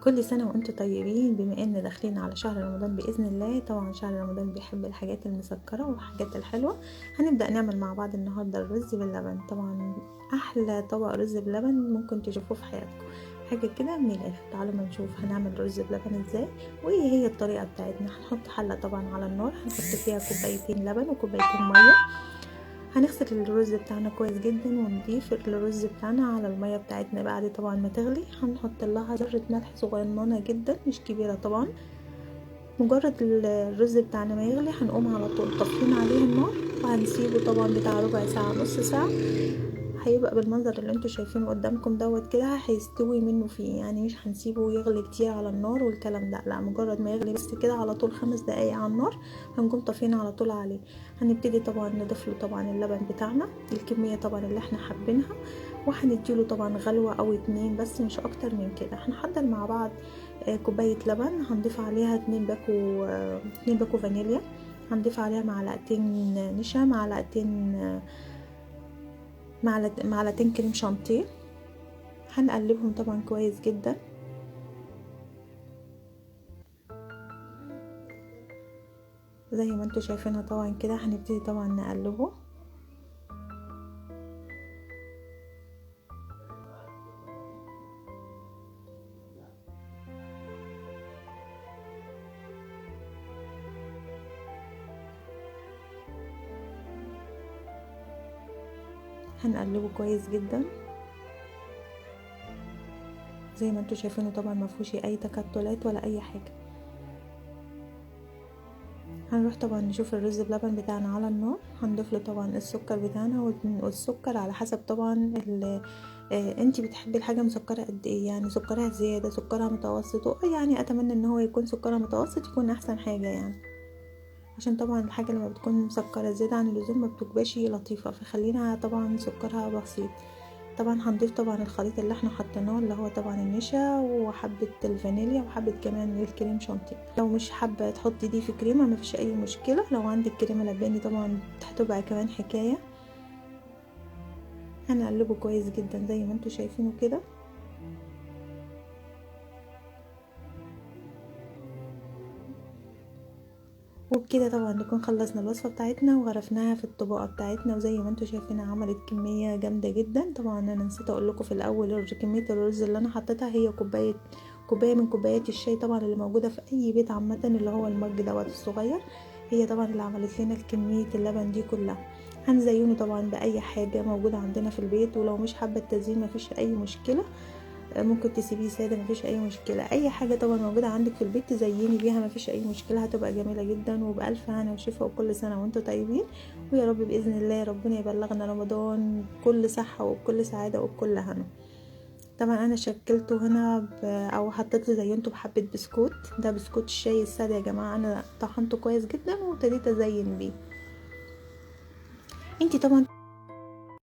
كل سنة وانتم طيبين. بما ان داخلين على شهر رمضان بإذن الله، طبعا شهر رمضان بيحب الحاجات المسكرة والحاجات الحلوة. هنبدأ نعمل مع بعض النهاردة الرز باللبن. طبعا احلى طبق رز بلبن ممكن تشوفوه في حياتكم، حاجة كده من الاخر. تعالوا ما نشوف هنعمل رز بلبن ازاي وايه هي الطريقة بتاعتنا. هنحط حلة طبعا على النار، هنحط فيها كوبايتين لبن وكوبايتين مية. هنغسل الرز بتاعنا كويس جدا ونضيف الرز بتاعنا على المية بتاعتنا. بعد طبعا ما تغلي هنحط لها ذرة ملح صغننة جدا مش كبيرة طبعا. مجرد الرز بتاعنا ما يغلي هنقوم على طول طافين عليه النار، وهنسيبه طبعا بتاع ربع ساعة نص ساعة. هيبقى بالمنظر اللي انتوا شايفينه قدامكم دوت كده، هيستوي منه فيه. يعني مش هنسيبه يغلي كتير على النار والكلام ده، لا، مجرد ما يغلي بس كده على طول 5 دقايق على النار هنقوم طافين على طول عليه. هنبتدي طبعا نضيف له طبعا اللبن بتاعنا، الكميه طبعا اللي احنا حابينها، وهنديله طبعا غلوه او 2 بس مش اكتر من كده. هنحضر مع بعض كوبايه لبن، هنضيف عليها 2 باكو فانيليا، هنضيف عليها معلقتين نشا، معلقتين كريم شانتيه. هنقلبهم طبعا كويس جدا. زي ما انتوا شايفينها طبعا كده، هنبتدي طبعا نقلبه. هنقلبه كويس جدا. زي ما انتوا شايفينه طبعا ما فيهوش اي تكتلات ولا اي حاجه. هنروح طبعا نشوف الرز بلبن بتاعنا على النار، هنضيف له طبعا السكر بتاعنا، والسكر على حسب طبعا انتي بتحبي الحاجه مسكره قد ايه، يعني سكرها زياده سكرها متوسط، يعني اتمنى ان هو يكون سكرها متوسط، يكون احسن حاجه يعني. عشان طبعا الحاجه لما بتكون مسكره زياده عن اللزوم ما بتبقاش لطيفه، فخلينا طبعا سكرها بسيط. طبعا هنضيف طبعا الخليط اللي احنا حطيناه، اللي هو طبعا النشا وحبه الفانيليا وحبه كمان الكريم شانتيه. لو مش حابه تحطي دي في كريمه مفيش اي مشكله، لو عندك كريمه لباني طبعا هتبقى كمان حكايه. هنقلبه كويس جدا زي ما انتوا شايفينه كده. وبكده طبعا نكون خلصنا الوصفه بتاعتنا وغرفناها في الطبقه بتاعتنا، وزي ما انتوا شايفينها عملت كميه جامده جدا. طبعا انا نسيت اقول لكم في الاول كميه الرز اللي انا حطيتها هي كوبايه من كوبايات الشاي طبعا اللي موجوده في اي بيت عامه، اللي هو المج دوت الصغير. هي طبعا اللي عملت لنا كميه اللبن دي كلها. هنزينه طبعا باي حاجه موجوده عندنا في البيت، ولو مش حابه التزيين مفيش اي مشكله، ممكن تسيبيه ساده مفيش اي مشكله. اي حاجه طبعا موجوده عندك في البيت تزيني بيها مفيش اي مشكله، هتبقى جميله جدا وبالف هنا وشفا. وكل سنه وانتم طيبين، ويا رب باذن الله ربنا يبلغنا رمضان بكل صحه وبكل سعاده وبكل هنا. طبعا انا شكلته هنا او حطيت له زينته بحبه بسكوت، ده بسكوت الشاي الساده يا جماعه. انا طحنته كويس جدا وابتديت ازين بيه. انتي طبعا